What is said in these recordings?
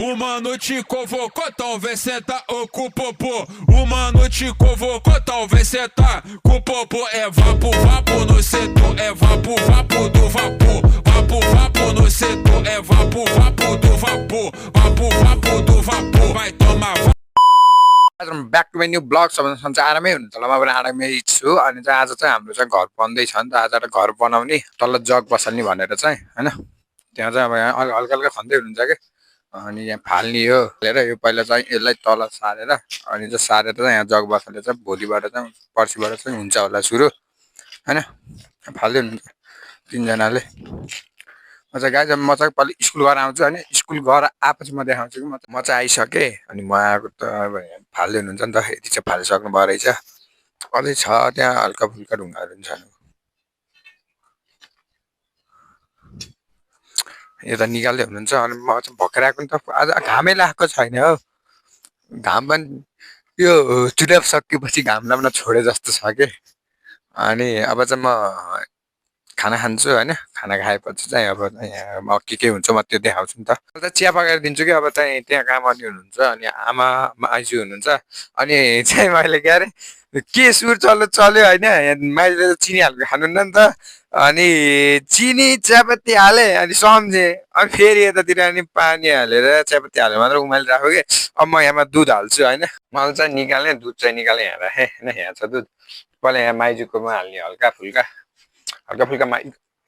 Uma noite convocou, talvez senta ou com o popô. Uma noite convocou, talvez senta com o popô. É vapo, vapo no setor, é vapo, vapo do vapor. Vapo, vapo no setor, é vapo, vapo do vapor. Vapo, vapo do vapor, vai tomar vapo. Back to my new blog सबैजना सन्चै आरामै हुनुहुन्छ होला म पनि आरामै छु अनि चाहिँ आज चाहिँ हाम्रो चाहिँ घर बन्दैछ नि त आज एउटा घर बनाउने तल जग बसाल्ने भनेर चाहिँ हैन त्यहाँ चाहिँ अब यहाँ हल्का हल्का खन्दै हुनुहुन्छ के अनि यहाँ फाल्ने हो लिएर यो पहिला चाहिँ यसलाई तल सारेर अनि चाहिँ सारेर चाहिँ यहाँ जग बसालेर चाहिँ भोलिबाट चाहिँ पर्सिबाट चाहिँ हुन्छ होला सुरु हैन फाल्दै हुनुहुन्छ तिनजनाले म चाहिँ गाइज म चाहिँ पहिले स्कुल गएर आउँछु होइन स्कुल गएर आएपछि म देखाउँछु कि म चाहिँ आइसकेँ अनि म आएको त अब फाल्दै हुनुहुन्छ नि त यति चाहिँ फालिसक्नु भयो रहेछ अझै छ त्यहाँ हल्का फुल्का ढुङ्गाहरू पनि छन् यो त निकाल्दै हुनुहुन्छ अनि म चाहिँ भर्खर आएको नि त आज घामै लागेको छैन हो घाम पनि यो चुनाव सकेपछि घाम लाग्न छोडे जस्तो छ कि अनि अब चाहिँ म खाना खान्छु होइन खाना खाएपछि चाहिँ अब म के हुन्छ म त्यो देखाउँछु नि त चिया पकाएर दिन्छु कि अब चाहिँ त्यहाँ काम गर्ने हुनुहुन्छ अनि आमा माइजू हुनुहुन्छ अनि चाहिँ मैले के अरे के सुर चल्यो होइन माइजूले त चिनी हालेर खानुहुन्न नि त अनि चिनी चियापत्ती हालेँ अनि सम्झेँ अनि फेरि यतातिर अनि पानी हालेर चियापत्ती हालेर मात्र उमालिरहेको कि अब म यहाँमा दुध हाल्छु होइन मैले चाहिँ निकालेँ दुध चाहिँ निकालेँ यहाँ राखेँ होइन यहाँ छ दुध पहिला यहाँ माइजूकोमा हाल्ने हल्का फुल्का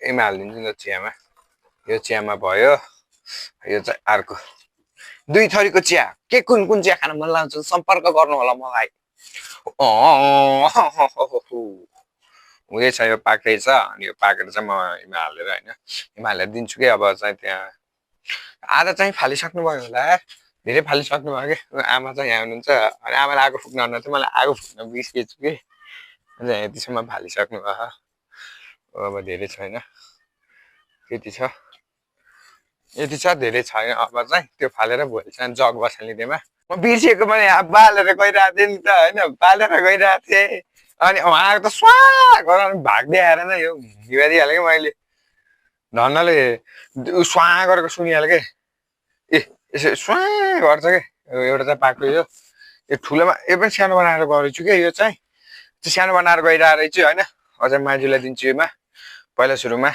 एमा हालिदिन्छु नि त चियामा यो चियामा भयो यो चाहिँ अर्को दुई थरीको चिया के कुन कुन चिया खान मन लाग्छ सम्पर्क गर्नु होला मलाई हुँदैछ यो पाक्दैछ अनि यो पाकेर चाहिँ म एमा हालेर होइन एमा हालेर दिन्छु कि अब चाहिँ त्यहाँ आधा चाहिँ फालिसक्नु भयो होला धेरै फालिसक्नु भयो कि आमा चाहिँ यहाँ हुनुहुन्छ अनि आमाले आगो फुक्न भन्नु चाहिँ मलाई आगो फुक्न बिर्सेछु कि यतिसम्म फालिसक्नु भयो अब धेरै छैन यति छ धेरै छैन अब चाहिँ त्यो फालेर भोलि चाहिँ जग बसाल्ने त्यहीमा म बिर्सेको पनि अब बालेर गइरहेको थिएँ नि त होइन बालेर गइरहेको थिएँ अनि उहाँको त स्वा गरेर भाग्दै आएर नै यो हिँडिहालेँ कि मैले धन्नले स्वा गरेको सुनिहालेँ कि ए यसो स्वा गर्छ कि एउटा चाहिँ पाएको यो ठुलोमा यो पनि सानो बनाएर गरेको छु कि यो चाहिँ सानो बनाएर गइरहेको रहेछु होइन अझै माइजूलाई दिन्छु योमा पहिला सुरुमा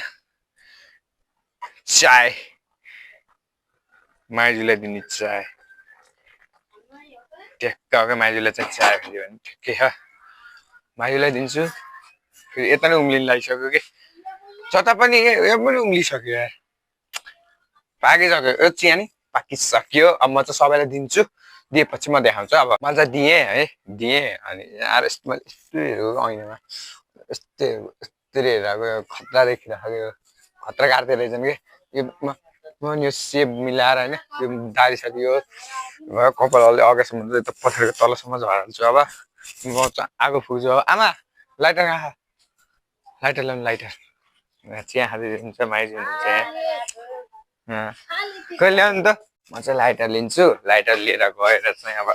चाय माइजूलाई दिने चाय ठ्याक्क माइजूलाई चाहिँ चाय खायो भने ठिकै छ माइजूलाई दिन्छु फेरि यता नै उम्लिन लागिसक्यो कि जता पनि यो पनि उम्लिसक्यो यार पाकिसक्यो यो चिया नि पाकिसक्यो अब म चाहिँ सबैलाई दिन्छु दिएपछि म देखाउँछु अब मैले चाहिँ दिएँ है दिएँ अनि आएर यस्तो हेरेको ऐनामा यस्तै हेरेको खतरा देखिरहेको खतरा काट्दै रहेछन् कि यो यो सेप मिलाएर होइन यो दारी सारी यो कपाल अलि अगाडिसम्म त पछाडिको तलसम्म झराल्छु अब म चाहिँ आगो फुक्छु अब आमा लाइटर कहाँ लाइटर ल्याउनु लाइटर चिया खाँदै हुन्छ माइजू हुनुहुन्छ यहाँ कहिले ल्याउनु त म चाहिँ लाइटर लिन्छु लाइटर लिएर गएर चाहिँ अब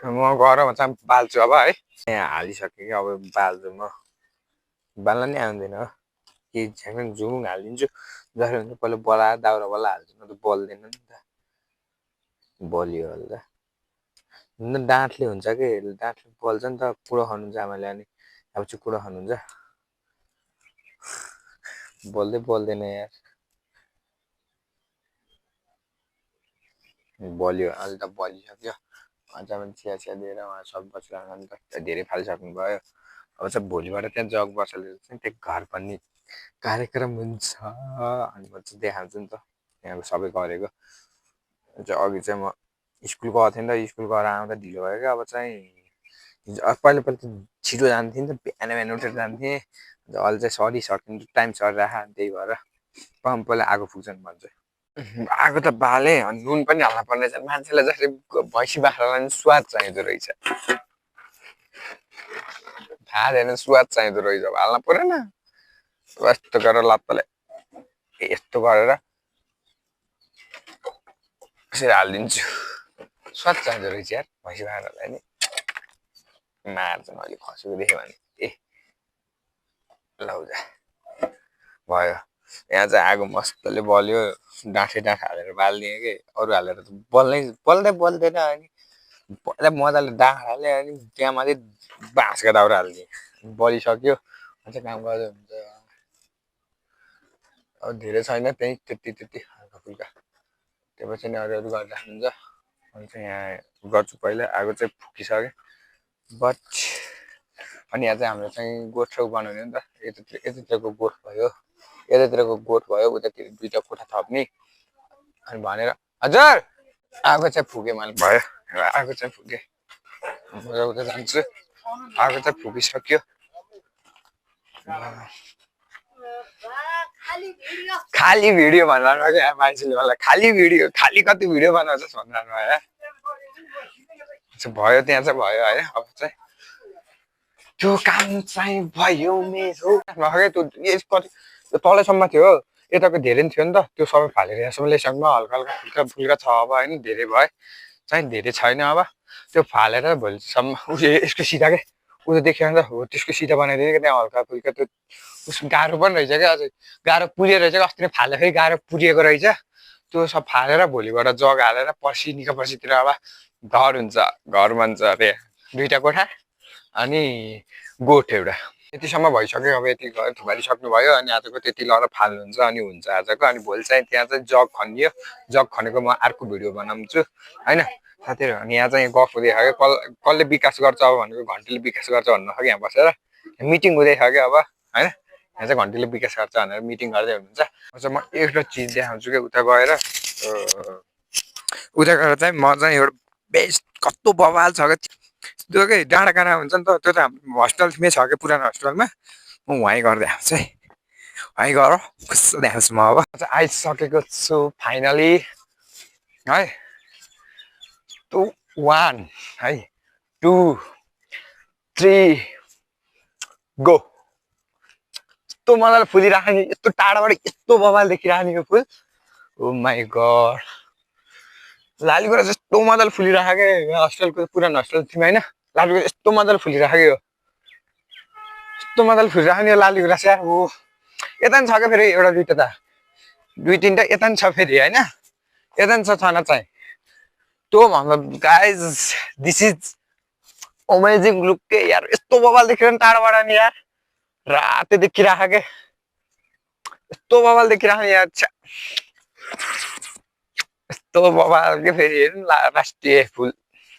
म गएर चाहिँ बाल्छु अब है यहाँ हालिसकेँ कि अब बाल्छु म बाल्न नै आउँदैन हो के झ्याङ झुङ हालिदिन्छु जसरी हुन्छ पहिला बला दाउरा बला हाल्छु न त बल्दैन नि त बलियो होला डाँठले हुन्छ कि डाँठले बल्छ नि त कुँडो खानुहुन्छ आमाले अनि अब चाहिँ कुँडो खानुहुन्छ बल्दैन यार बलियो अहिले त बलिसक्यो अझ पनि चिया दिएर उहाँ सब बसिरहनु नि त धेरै फालिसक्नु भयो अब चाहिँ भोलिबाट त्यहाँ जग बसालेर चाहिँ त्यो घर पनि कार्यक्रम हुन्छ अनि म चाहिँ देखाउँछु नि त त्यहाँको सबै गरेको अघि चाहिँ म स्कुल गएको थिएँ नि त स्कुल गएर आउँदा ढिलो भयो क्या अब चाहिँ पहिला त छिटो जान्थेँ नि त बिहान उठेर जान्थेँ अहिले चाहिँ सरिसक्नु टाइम सरिरहेको त्यही भएर पहिला आगो फुक्छन् भन्छ आगो त बालेँ अनि नुन पनि हाल्न पर्ने छ मान्छेलाई जसरी भैँसी बाख्रालाई पनि स्वाद चाहिँदो रहेछ थाहा छैन स्वाद चाहिँदो रहेछ अब हाल्न परेन यस्तो गरेर लत्तले यस्तो गरेर यसरी हालिदिन्छु स्वाद चाहिँदो रहेछ यार भैँसी बाख्रालाई नि मार्छ मैले खसेको देखेँ भने ए लौजा भयो यहाँ चाहिँ आगो मस्तले बल्यो डाँठे हालेर बालिदिएँ कि अरू हालेर त बल्दैन अनि पहिला मजाले डाँठ हालेँ अनि त्यहाँ माथि बाँसका दाउरा हालिदिएँ बलिसक्यो अझै काम गर्दै हुन्छ अब धेरै छैन त्यति हल्का फुल्का त्यसपछि नि अरू गरिराख्नुहुन्छ अनि चाहिँ यहाँ गर्छु पहिला आगो चाहिँ फुकिसकेँ बट अनि यहाँ चाहिँ हाम्रो चाहिँ गोठ्रो बनाउने नि त यतातिरको गोठ भयो यतातिरको गोठ भयो उतातिर 2टा कोठा थप्ने अनि भनेर हजुर आगो चाहिँ फुके मैले भयो आगो चाहिँ फुके उता जान्छु आगो चाहिँ फुकिसक्यो खाली भिडियो भन्नु क्या मान्छेले मलाई खाली भिडियो खाली कति भिडियो बनाउँछस् भन्नु है भयो त्यहाँ चाहिँ भयो है अब चाहिँ त्यो काम चाहिँ भयो मेरो कति तलैसम्म थियो यताको धेरै नि थियो नि त त्यो सबै फालेर यहाँसम्म ल्याइसक्नु हल्का फुल्का छ अब होइन धेरै भयो चाहिँ धेरै छैन अब त्यो फालेर भोलिसम्म यसको सिधा के उता देख्यो भने त हो त्यसको सिधा बनाइदिने क्या त्यहाँ हल्का फुल्का त्यो उसको गाह्रो पनि रहेछ क्या अझै गाह्रो पुरिएर रहेछ अस्ति नै फाल्दा फेरि गाह्रो पुरिएको रहेछ त्यो सब फालेर भोलिबाट जग हालेर निका पर्सितिर अब घर हुन्छ घर बन्छ अरे 2टा कोठा अनि गोठ एउटा यतिसम्म भइसक्यो अब यति घर थुपारिसक्नु भयो अनि आजको त्यति लर फाल्नुहुन्छ अनि हुन्छ आजको अनि भोलि चाहिँ त्यहाँ चाहिँ जग खनियो जग खनेको म अर्को भिडियो बनाउँछु होइन साथीहरू अनि यहाँ चाहिँ गफ हुँदै खायो कसले विकास गर्छ अब भनेको घन्टीले विकास गर्छ भन्नु खायो यहाँ बसेर मिटिङ हुँदै खायो अब होइन यहाँ चाहिँ घन्टीले विकास गर्छ भनेर मिटिङ गर्दै हुनुहुन्छ अझ म एउटा चिज देखाउँछु कि उता गएर चाहिँ म चाहिँ एउटा बेस्ट कस्तो बवाल छ क्या त्यो के डाँडा काँडा हुन्छ नि त त्यो त हाम्रो हस्टेलमै छ क्या पुरानो हस्टेलमा म वहीँ गर्दै आउँछु है वहीँ गर कस्तो देखाउँछु म अब आइसकेको छु फाइनली है 1 है 2 3 गो यस्तो मजाले फुलिराख्ने यस्तो टाढाबाट यस्तो बवाल देखिराख्ने यो फुल ओ माई गड लालीगुँडा यस्तो मजाले फुलिराखेको क्या हस्टेलको पुरानो हस्टेल थियौँ होइन लालीगुँडा यस्तो मजाले फुलिराखेको यस्तो मजाले फुलिराख्ने यो लालीगुँडा चाहिँ हो यता नि छ क्या फेरि एउटा 2टा त 2-3टा यता नि छ फेरि होइन यता नि छ छन चाहिँ त्यो भन्दा guys this is amazing look के यार यस्तो बवाल देखिरहने नि टाढोबाट नि यार रातै देखिराख के यस्तो बवाल देखिराख्ने यार यस्तो बवाल के फेरि हेर्नु राष्ट्रिय फुल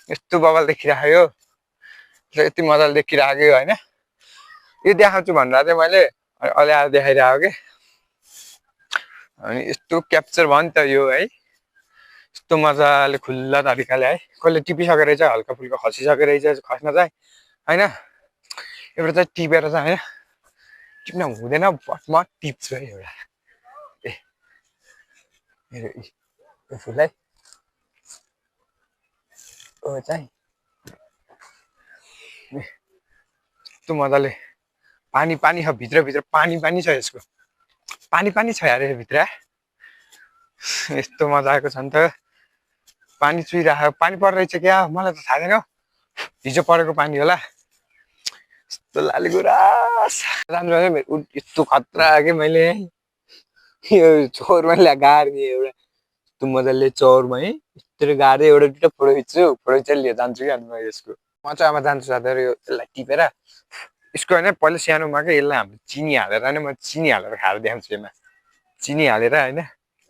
यस्तो बवाल देखिराख्यो यति मजाले देखिराख्यो होइन यो देखाउँछु भनेर चाहिँ मैले अलि आएर देखाइरहेको कि अनि यस्तो क्याप्चर भयो नि त यो है यस्तो मजाले खुल्ला तरिकाले है कसले टिपिसकेको रहेछ हल्का फुल्का खसिसकेको रहेछ खस्न चाहिँ होइन एउटा चाहिँ टिपेर चाहिँ होइन टिप्न हुँदैन बट म टिप्छु है एउटा मेरो यो फुललाई ओ चाहिँ यस्तो मजाले पानी छ भित्र पानी छ यसको पानी छ यार भित्र यस्तो मजा आएको छ नि त पानी चुइरहेको पानी परिरहेछ क्या मलाई त थाहा छैन हिजो परेको पानी होला यस्तो लालीगुँरास राम्रो यस्तो खतरा के मैले यो चौरमा गाड्ने एउटा यस्तो मजाले चौरमा है यस्तो गाडे एउटा 2टा फोटो खिच्छु फोटो चाहिँ लिएर जान्छु कि म यसको म चाहिँ अब जान्छु साथीहरू यो यसलाई टिपेर यसको होइन पहिला सानोमा क्या यसलाई हामीले चिनी हालेर होइन म चिनी हालेर खाएर देखाउँछु यसमा चिनी हालेर होइन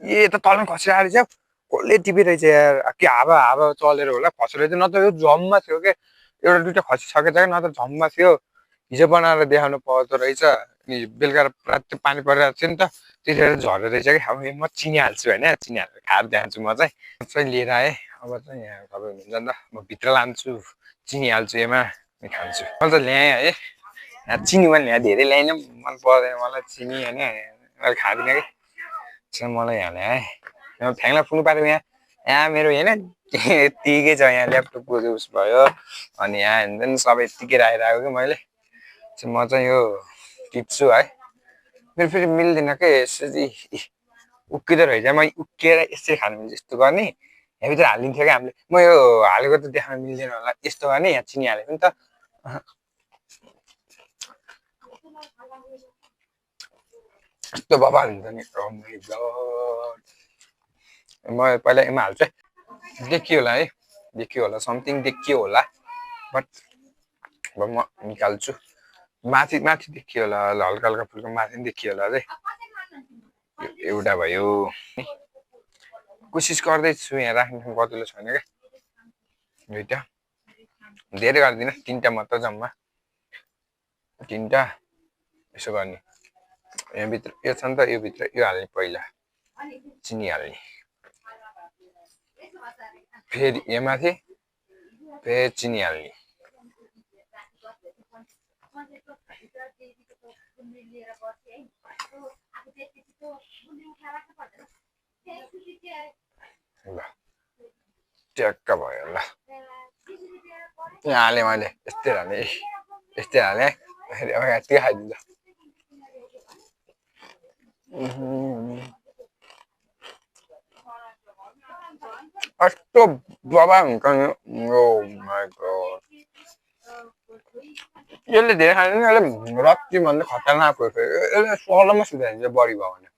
ए त तलमा खसिरहेको रहेछ कसले टिपिरहेछ यार के हावा चलेर होला खसेर चाहिँ नत्र यो झममा थियो क्या एउटा 2टा खसिसकेको छ नत्र झममा थियो हिजो बनाएर देखाउनु पर्दो रहेछ अनि बेलुका राति पानी परिरहेको थियो नि त त्यतिखेर झरेर रहेछ कि अब म चिनी हाल्छु होइन चिनी हालेर खाएर देखाउँछु म चाहिँ लिएर आएँ अब चाहिँ यहाँ तपाईँ हुन्छ नि त म भित्र लान्छु चिनी हाल्छु यसमा खान्छु मैले त ल्याएँ है यहाँ चिनी मैले ल्याएँ धेरै ल्याइनँ मन पर्दैन मलाई चिनी होइन मैले खाँदिनँ कि मलाई यहाँ ल्याएँ फ्याङ्ला फुल्नु पाऱ्यो यहाँ मेरो होइन यत्तिकै छ यहाँ ल्यापटपको उस भयो अनि यहाँ हेर्नु सबै यत्तिकै राखिरहेको कि मैले म चाहिँ यो टिप्छु है मेरो फेरि मिल्दैन के यसरी उक्किँदो रहेछ म उक्किएर यसरी खानु मिल्छ यस्तो गर्ने यहाँभित्र हालिदिन्थ्यो क्या हामीले म यो हालेको त देखाउन मिल्दैन होला यस्तो गर्ने यहाँ चिनी हालेको नि त यस्तो बबाल हुन्छ नि oh my god म पहिला एमा हाल्छु देखियो होला है देखियो होला समथिङ देखियो होला बट अब म निकाल्छु माथि माथि देखियो होला हल्का हल्का फुल्का माथि देखियो होला रे एउटा भयो कोसिस गर्दैछु यहाँ राख्नु गतिलो छैन क्या दुईटा धेरै गर्दिन तीनटा मात्र जम्मा तीनटा यसो गर्ने यहाँ भित्र यो छ नि त यो भित्र यो हाल्ने पहिला चिनी हाल्ने फेरि यहाँ माथि फेरि चिनी हाल्ने ल ट्याक्क भयो ल यहाँ हालेँ मैले यस्तै हालेँ यस्तै हालेँ अब त्यो खाइदिन्छ कस्तो बबा हुन्छ नि oh my god यसले धेरै खाँदैन यसले रक्ती भन्दा खतरनाक हो यसले सलमा सुधाइदिन्छ बढी भयो भने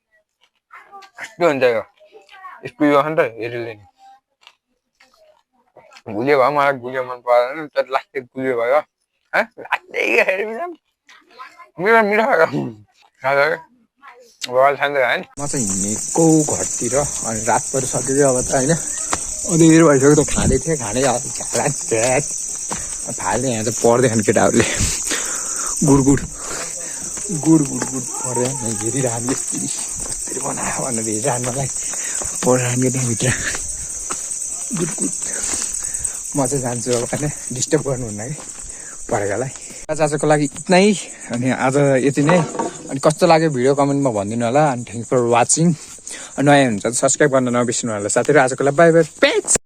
यस्तो हुन्छ यो यसको यो हो नि त हेरीले नि गुलियो भयो मलाई गुलियो मन परेन तर लास्टै गुलियो भयो है लास्टै हेरी मिठो मिठो भयो बबाल खान्छ होइन म चाहिँ हिँडेको घरतिर अनि रात परिसक्यो अब त होइन अँधेरो भइसक्यो त खाँदै थिएँ खाँदै फाल्ने यहाँ चाहिँ पढ्दैन केटाहरूले good good good good good पढ्दैन हेरिरहनु कसरी बनायो भनेर हेरिरहनु मलाई पढिरहनु त्यहाँभित्र गुड गुड म चाहिँ जान्छु अब होइन डिस्टर्ब गर्नुहुन्न कि पढेकोलाई आजको लागि यत्नै अनि आज यति नै अनि कस्तो लाग्यो भिडियो कमेन्टमा भनिदिनु होला अनि थ्याङ्क फर वाचिङ नयाँ हुन्छ सब्सक्राइब गर्न नबिर्सिनु होला साथीहरू आजको लागि बाई बाई पेट्स